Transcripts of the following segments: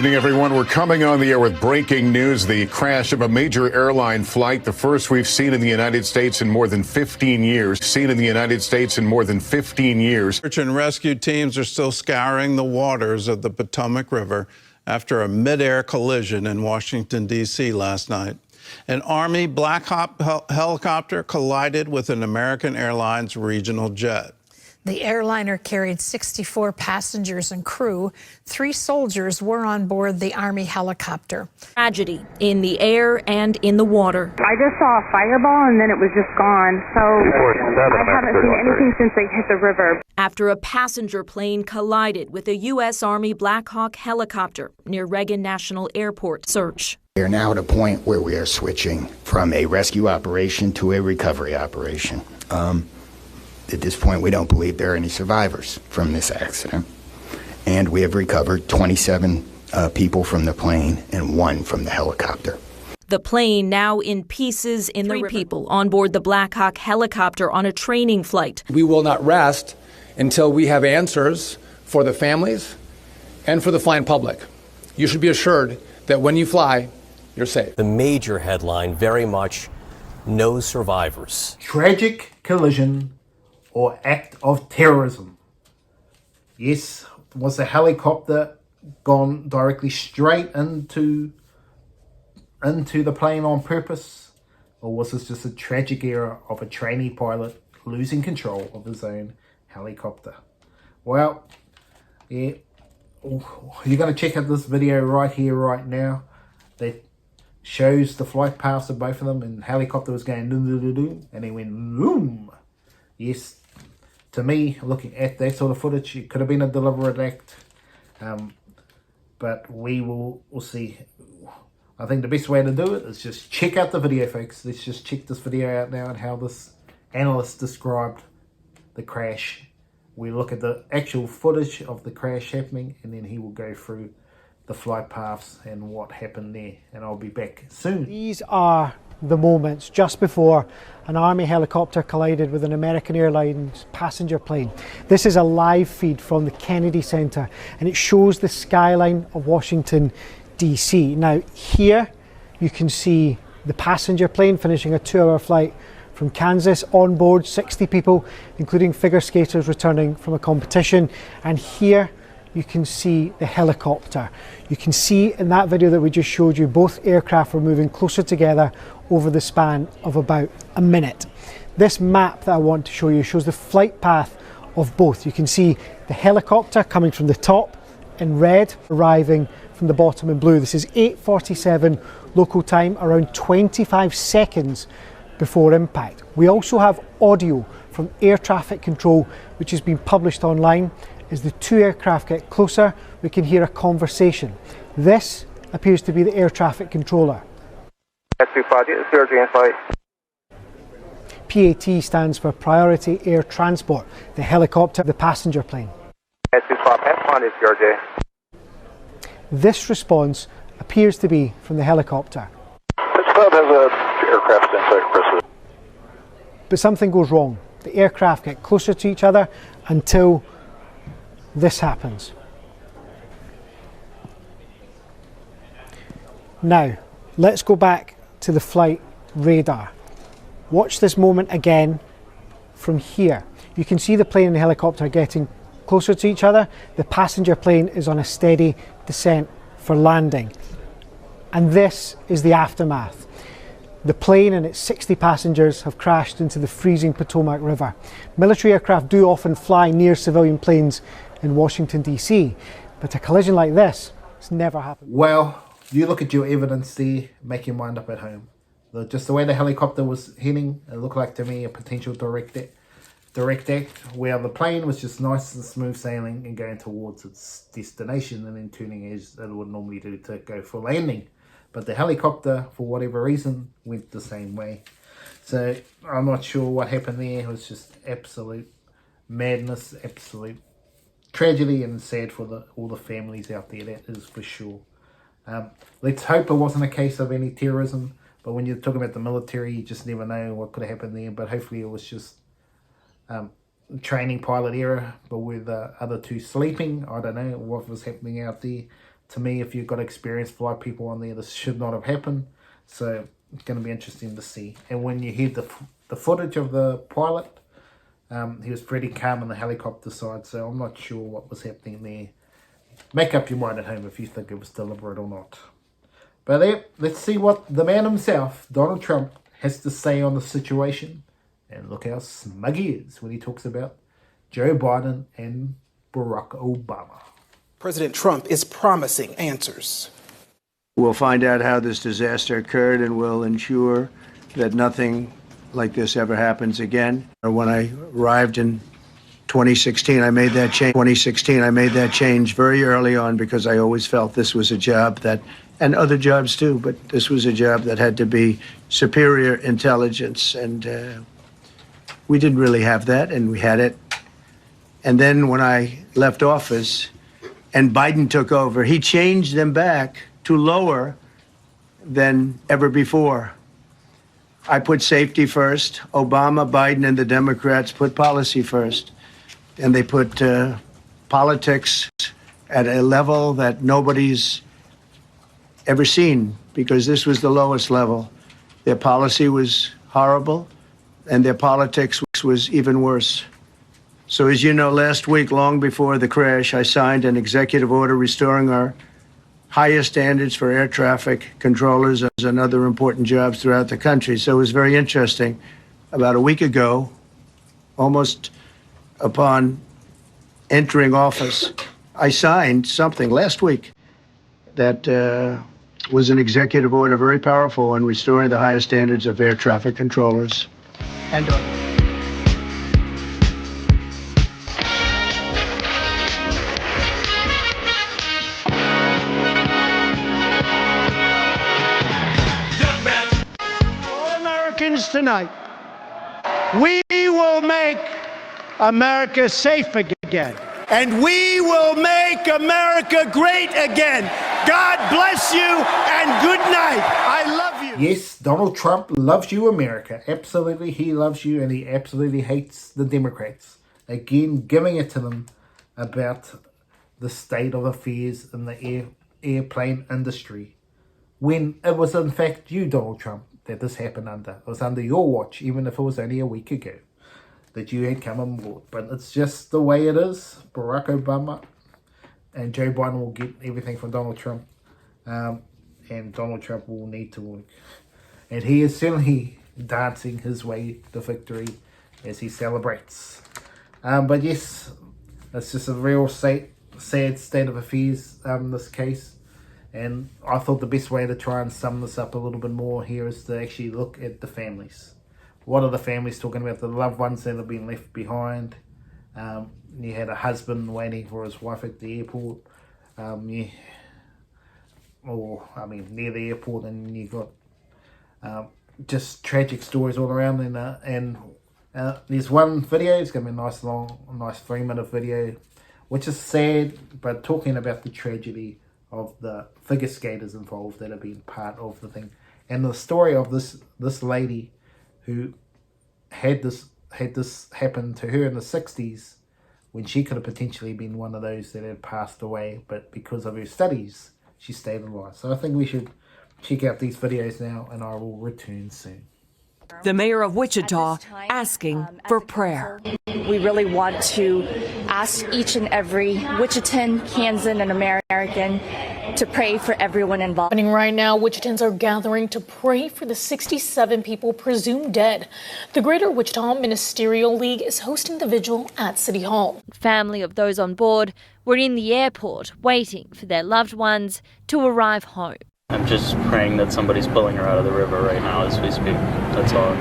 evening, everyone. We're coming on the air with breaking news. The crash of a major airline flight, the first we've seen in the United States in more than 15 years. Search and rescue teams are still scouring the waters of the Potomac River after a mid-air collision in Washington, D.C. last night. An Army Black Hawk helicopter collided with an American Airlines regional jet. The airliner carried 64 passengers and crew. 3 soldiers were on board the Army helicopter. Tragedy in the air and in the water. I just saw a fireball and then it was just gone. So I haven't seen anything since they hit the river. After a passenger plane collided with a U.S. Army Black Hawk helicopter near Reagan National Airport. Search. We are now at a point where we are switching from a rescue operation to a recovery operation. At this point, we don't believe there are any survivors from this accident. And we have recovered 27 people from the plane and 1 from the helicopter. The plane now in pieces in the river. 3 people on board the Black Hawk helicopter on a training flight. We will not rest until we have answers for the families and for the flying public. You should be assured that when you fly, you're safe. The major headline, very much no survivors. Tragic collision or act of terrorism. Yes, was the helicopter gone directly straight into the plane on purpose? Or was this just a tragic error of a trainee pilot losing control of his own helicopter? Well, yeah, you're going to check out this video right here, right now, that shows the flight paths of both of them, and the helicopter was going doo-doo-doo-doo, and then went boom. Yes, to me, looking at that sort of footage, it could have been a deliberate act, but we'll see. I think the best way to do it is just check out the video, folks. Let's just check this video out now and how this analyst described the crash. We look at the actual footage of the crash happening, and then he will go through the flight paths and what happened there, and I'll be back soon. These are the moments just before an Army helicopter collided with an American Airlines passenger plane. This is a live feed from the Kennedy Center, and it shows the skyline of Washington, D.C. Now here you can see the passenger plane finishing a 2-hour flight from Kansas. On board 60 people, including figure skaters returning from a competition. And here you can see the helicopter. You can see in that video that we just showed you, both aircraft were moving closer together over the span of about a minute. This map that I want to show you shows the flight path of both. You can see the helicopter coming from the top in red, arriving from the bottom in blue. This is 8:47 local time, around 25 seconds before impact. We also have audio from air traffic control, which has been published online. As the 2 aircraft get closer, we can hear a conversation. This appears to be the air traffic controller. PAT stands for Priority Air Transport, the helicopter, the passenger plane. This response appears to be from the helicopter. But something goes wrong. The aircraft get closer to each other until this happens. Now, let's go back to the flight radar. Watch this moment again from here. You can see the plane and the helicopter getting closer to each other. The passenger plane is on a steady descent for landing. And this is the aftermath. The plane and its 60 passengers have crashed into the freezing Potomac River. Military aircraft do often fly near civilian planes in Washington, D.C., but a collision like this has never happened. Well, you look at your evidence there, make your mind up at home. Just the way the helicopter was heading, it looked like to me a potential direct act, where the plane was just nice and smooth sailing and going towards its destination and then turning as it would normally do to go for landing. But the helicopter, for whatever reason, went the same way. So I'm not sure what happened there. It was just absolute madness, absolute tragedy, and sad for all the families out there, that is for sure. Let's hope it wasn't a case of any terrorism, but when you're talking about the military, you just never know what could have happened there. But hopefully it was just training pilot error. But with the other 2 sleeping, I don't know what was happening out there. To me, if you've got experienced flight people on there, this should not have happened. So it's going to be interesting to see. And when you hear the footage of the pilot, he was pretty calm on the helicopter side, so I'm not sure what was happening there. Make up your mind at home if you think it was deliberate or not. But let's see what the man himself, Donald Trump, has to say on the situation. And look how smug he is when he talks about Joe Biden and Barack Obama. President Trump is promising answers. We'll find out how this disaster occurred, and we'll ensure that nothing like this ever happens again. When I arrived in 2016, I made that change very early on, because I always felt this was a job that, and other jobs too, but this was a job that had to be superior intelligence, and we didn't really have that, and we had it. And then when I left office and Biden took over, he changed them back to lower than ever before. I put safety first. Obama, Biden, and the Democrats put policy first. And they put politics at a level that nobody's ever seen, because this was the lowest level. Their policy was horrible, and their politics was even worse. So as you know, last week, long before the crash, I signed an executive order restoring our highest standards for air traffic controllers and other important jobs throughout the country. So it was very interesting. About a week ago, almost upon entering office, I signed something last week that was an executive order, very powerful, on restoring the highest standards of air traffic controllers. And tonight, we will make America safe again. And we will make America great again. God bless you and good night. I love you. Yes, Donald Trump loves you, America. Absolutely, he loves you, and he absolutely hates the Democrats. Again, giving it to them about the state of affairs in the airplane industry, when it was in fact you, Donald Trump, that this happened under. It was under your watch, even if it was only a week ago that you had come on board. But it's just the way it is. Barack Obama and Joe Biden will get everything from Donald Trump. And Donald Trump will need to work. And he is certainly dancing his way to victory as he celebrates. But yes, it's just a real sad state of affairs in this case. And I thought the best way to try and sum this up a little bit more here is to actually look at the families. What are the families talking about? The loved ones that have been left behind. You had a husband waiting for his wife at the airport. Near the airport, and you got just tragic stories all around. And there's one video. It's going to be a nice 3-minute video, which is sad, but talking about the tragedy of the figure skaters involved that have been part of the thing, and the story of this lady who had this happen to her in the 60s, when she could have potentially been one of those that had passed away, but because of her studies, she stayed alive. So I think we should check out these videos now, and I will return soon. The mayor of Wichita asking for prayer. We really want to ask each and every Wichitan, Kansan, and American to pray for everyone involved. Happening right now, Wichitans are gathering to pray for the 67 people presumed dead. The Greater Wichita Ministerial League is hosting the vigil at City Hall. Family of those on board were in the airport waiting for their loved ones to arrive home. I'm just praying that somebody's pulling her out of the river right now as we speak. That's all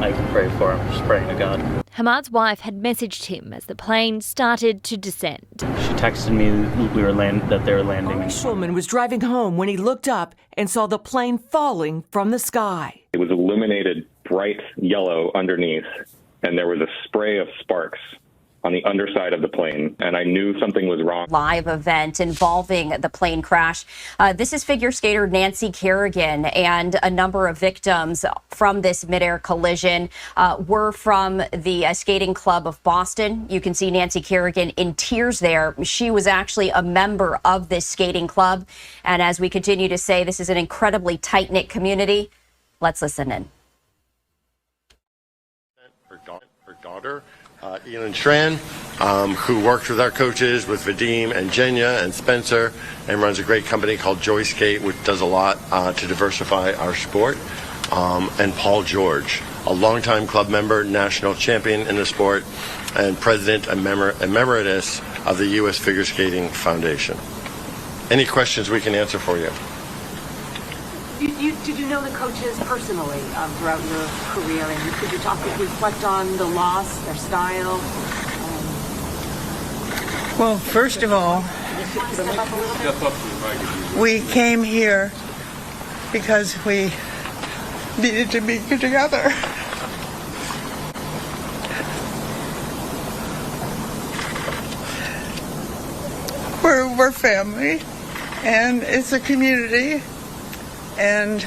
I can pray for. I'm just praying to God. Hamad's wife had messaged him as the plane started to descend. She texted me that they were landing. Ari Schulman was driving home when he looked up and saw the plane falling from the sky. It was illuminated bright yellow underneath, and there was a spray of sparks on the underside of the plane, and I knew something was wrong. Live event involving the plane crash. This is figure skater Nancy Kerrigan, and a number of victims from this midair collision were from the Skating Club of Boston. You can see Nancy Kerrigan in tears there. She was actually a member of this skating club, and as we continue to say, this is an incredibly tight-knit community. Let's listen in. Her daughter, Elin Schran, who works with our coaches, with Vadim and Jenya and Spencer, and runs a great company called Joy Skate, which does a lot to diversify our sport. And Paul George, a longtime club member, national champion in the sport, and president emeritus of the U.S. Figure Skating Foundation. Any questions we can answer for you? Did you know the coaches personally throughout your career? And could you reflect on the loss, their style? Well, first of all, we came here because we needed to be together. We're family, and it's a community. And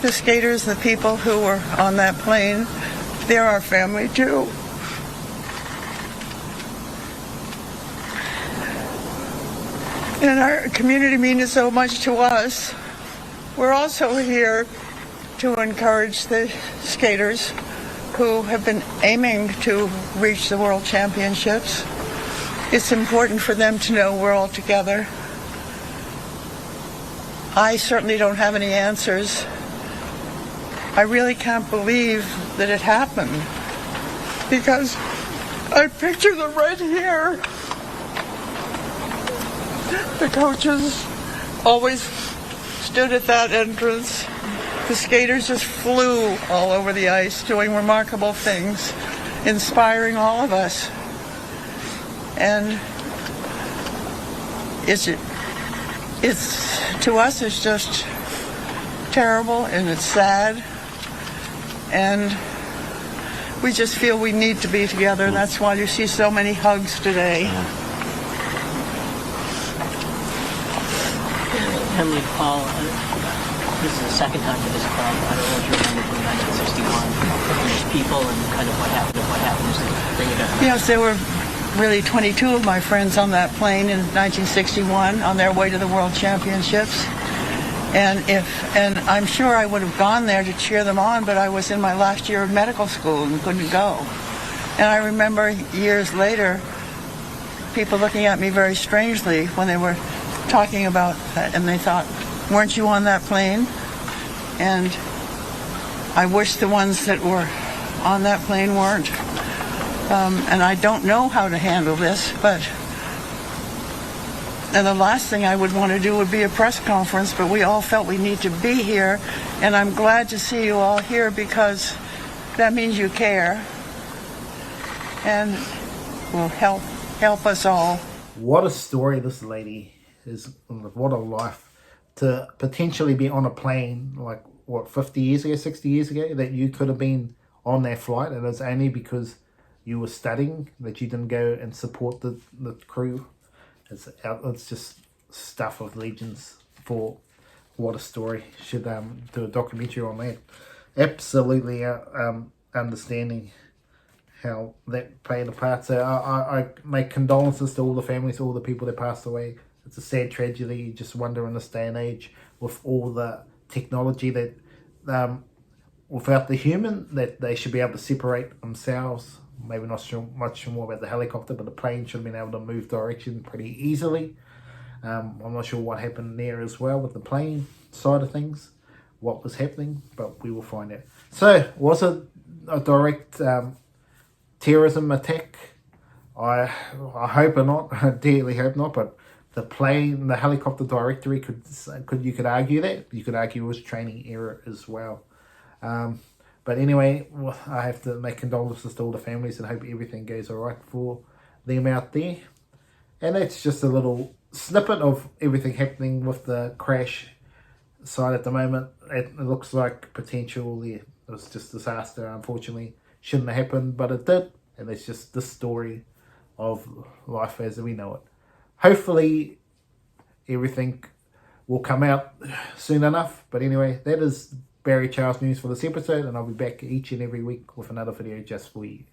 the skaters, the people who were on that plane, they're our family too. And our community means so much to us. We're also here to encourage the skaters who have been aiming to reach the World Championships. It's important for them to know we're all together. I certainly don't have any answers. I really can't believe that it happened, because I picture them right here. The coaches always stood at that entrance. The skaters just flew all over the ice, doing remarkable things, inspiring all of us. And it's to us, it's just terrible, and it's sad, and we just feel we need to be together, and that's why you see so many hugs today. Emily, Paul, this is the second time for this club. I don't know if you remember from 1961. There's people and kind of what happened, to bring it up. Yes, there were really 22 of my friends on that plane in 1961 on their way to the World Championships. And I'm sure I would have gone there to cheer them on, but I was in my last year of medical school and couldn't go. And I remember years later, people looking at me very strangely when they were talking about that, and they thought, weren't you on that plane? And I wish the ones that were on that plane weren't. And I don't know how to handle this, and the last thing I would want to do would be a press conference, but we all felt we need to be here, and I'm glad to see you all here because that means you care and will help us all. What a story this lady is, what a life. To potentially be on a plane, like, what, 50 years ago, 60 years ago, that you could have been on that flight, and it's only because you were studying that you didn't go and support the crew. It's just stuff of legends. For what a story. Should do a documentary on that. Absolutely understanding how that played a part. So I make condolences to all the families, all the people that passed away. It's a sad tragedy. You just wonder in this day and age, with all the technology that without the human, that they should be able to separate themselves. Maybe not sure much more about the helicopter, but the plane should have been able to move direction pretty easily. I'm not sure what happened there as well with the plane side of things, what was happening, but we will find out. So, was it a direct terrorism attack? I hope not. I dearly hope not. But the plane, the helicopter directory, you could argue that. You could argue it was training error as well. But anyway, I have to make condolences to all the families and hope everything goes all right for them out there. And that's just a little snippet of everything happening with the crash side at the moment. It looks like potential there. It was just disaster, unfortunately. Shouldn't have happened, but it did. And it's just the story of life as we know it. Hopefully everything will come out soon enough. But anyway, that is Barry Charles News for this episode, and I'll be back each and every week with another video just for you.